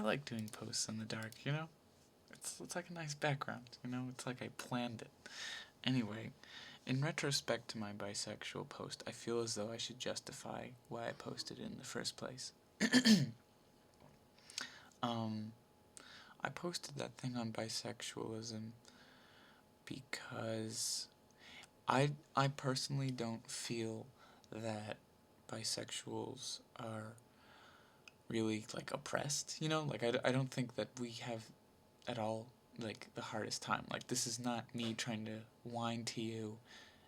I like doing posts in the dark, you know? It's like a nice background, you know? It's like I planned it. Anyway, in retrospect to my bisexual post, I feel as though I should justify why I posted it in the first place. I posted that thing on bisexualism because I personally don't feel that bisexuals are really, like, oppressed, you know? Like, I don't think that we have at all, like, the hardest time. Like, this is not me trying to whine to you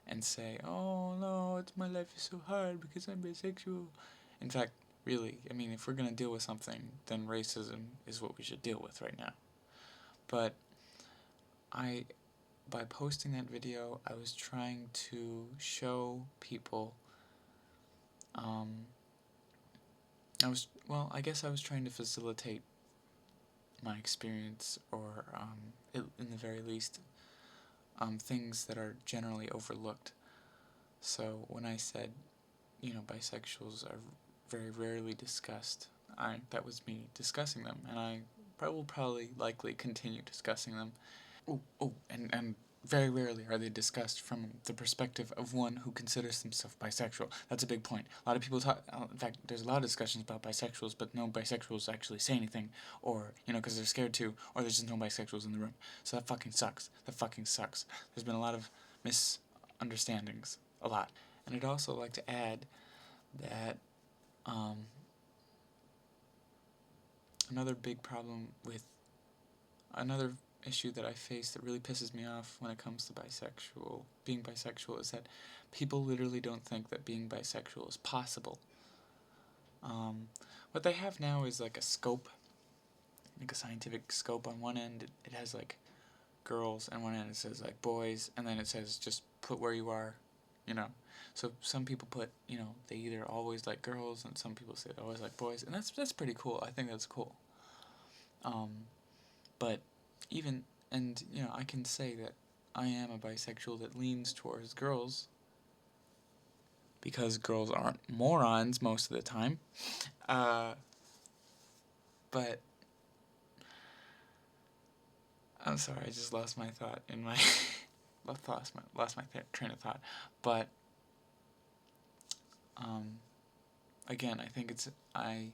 and say, oh, no, my life is so hard because I'm bisexual. In fact, really, I mean, if we're gonna deal with something, then racism is what we should deal with right now. But by posting that video, I was trying to show people, I guess I was trying to facilitate my experience, or, in the very least, things that are generally overlooked. So when I said, bisexuals are very rarely discussed, that was me discussing them, and I will probably likely continue discussing them. And very rarely are they discussed from the perspective of one who considers themselves bisexual. That's a big point. A lot of people talk, in fact, there's a lot of discussions about bisexuals, but no bisexuals actually say anything, or, because they're scared to, or there's just no bisexuals in the room. So that fucking sucks. That fucking sucks. There's been a lot of misunderstandings. A lot. And I'd also like to add that, another big problem with, another issue that I face that really pisses me off when it comes to being bisexual, is that people literally don't think that being bisexual is possible. What they have now is like a scope, like a scientific scope. On one end, it has like girls, and one end it says like boys, and then it says just put where you are, So some people put, they either always like girls, and some people say they always like boys, and that's pretty cool. I think that's cool. But even, and, I can say that I am a bisexual that leans towards girls, because girls aren't morons most of the time. But I'm sorry, I just lost my thought in my lost my train of thought. But again, I think I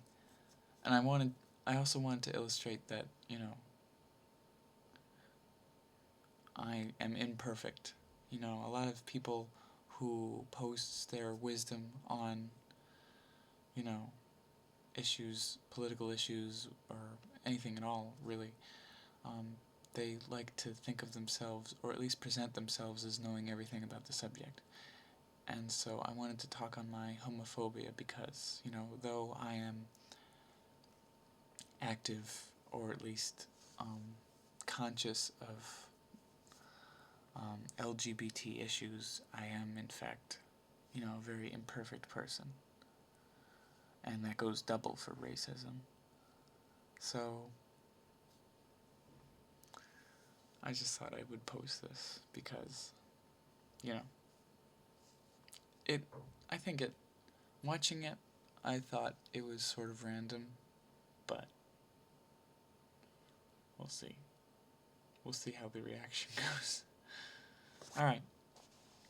also wanted to illustrate that, I am imperfect. A lot of people who post their wisdom on, issues, political issues, or anything at all, really, they like to think of themselves, or at least present themselves, as knowing everything about the subject. And so I wanted to talk on my homophobia because, though I am active, or at least conscious of LGBT issues, I am, in fact, a very imperfect person. And that goes double for racism. So I just thought I would post this because, watching it, I thought it was sort of random, but we'll see. We'll see how the reaction goes. Alright.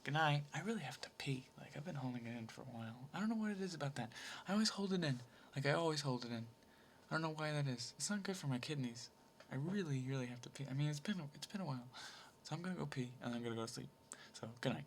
Good night. I really have to pee. Like, I've been holding it in for a while. I don't know what it is about that. I always hold it in. Like, I always hold it in. I don't know why that is. It's not good for my kidneys. I really, really have to pee. I mean, it's been a while. So I'm gonna go pee, and I'm gonna go to sleep. So, good night.